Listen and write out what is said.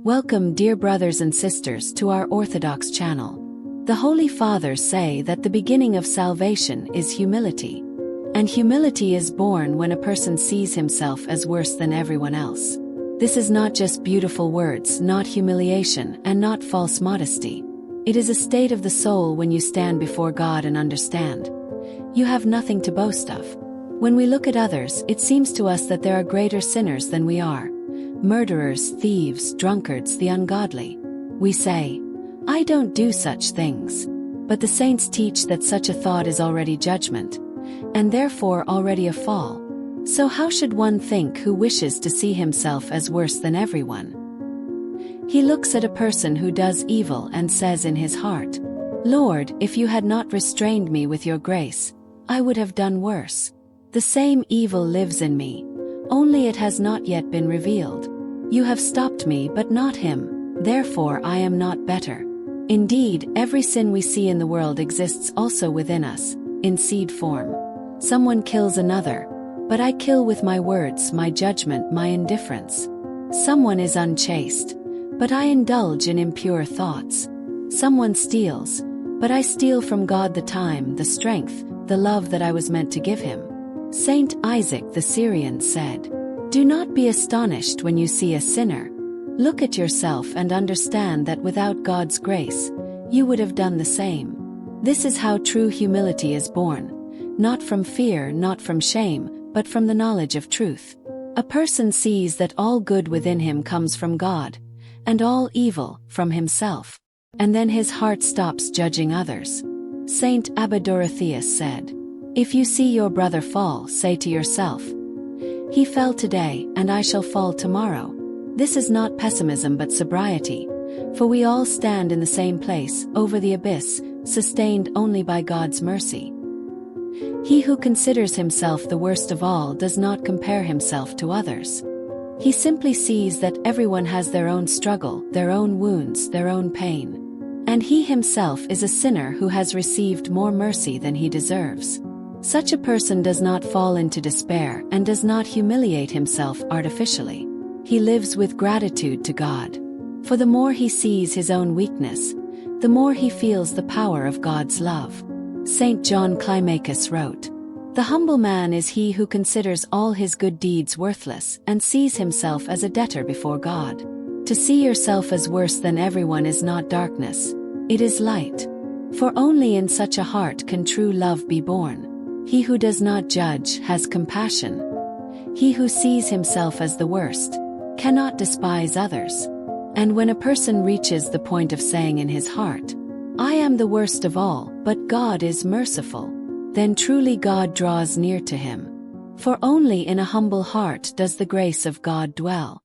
Welcome, dear brothers and sisters, to our Orthodox channel. The Holy Fathers say that the beginning of salvation is humility. And humility is born when a person sees himself as worse than everyone else. This is not just beautiful words, not humiliation, and not false modesty. It is a state of the soul when you stand before God and understand you have nothing to boast of. When we look at others, it seems to us that there are greater sinners than we are. Murderers, thieves, drunkards, the ungodly. We say, I don't do such things. But the saints teach that such a thought is already judgment, and therefore already a fall. So how should one think who wishes to see himself as worse than everyone? He looks at a person who does evil and says in his heart, Lord, if you had not restrained me with your grace, I would have done worse. The same evil lives in me, only it has not yet been revealed. You have stopped me but not him, therefore I am not better. Indeed, every sin we see in the world exists also within us, in seed form. Someone kills another, but I kill with my words, my judgment, my indifference. Someone is unchaste, but I indulge in impure thoughts. Someone steals, but I steal from God the time, the strength, the love that I was meant to give him. Saint Isaac the Syrian said, Do not be astonished when you see a sinner. Look at yourself and understand that without God's grace, you would have done the same. This is how true humility is born, not from fear, not from shame, but from the knowledge of truth. A person sees that all good within him comes from God, and all evil from himself, and then his heart stops judging others. Saint Abba Dorotheus said, If you see your brother fall, say to yourself, He fell today, and I shall fall tomorrow. This is not pessimism but sobriety, for we all stand in the same place, over the abyss, sustained only by God's mercy. He who considers himself the worst of all does not compare himself to others. He simply sees that everyone has their own struggle, their own wounds, their own pain. And he himself is a sinner who has received more mercy than he deserves. Such a person does not fall into despair and does not humiliate himself artificially. He lives with gratitude to God. For the more he sees his own weakness, the more he feels the power of God's love. St. John Climacus wrote, The humble man is he who considers all his good deeds worthless and sees himself as a debtor before God. To see yourself as worse than everyone is not darkness, it is light. For only in such a heart can true love be born. He who does not judge has compassion. He who sees himself as the worst cannot despise others. And when a person reaches the point of saying in his heart, I am the worst of all, but God is merciful, then truly God draws near to him. For only in a humble heart does the grace of God dwell.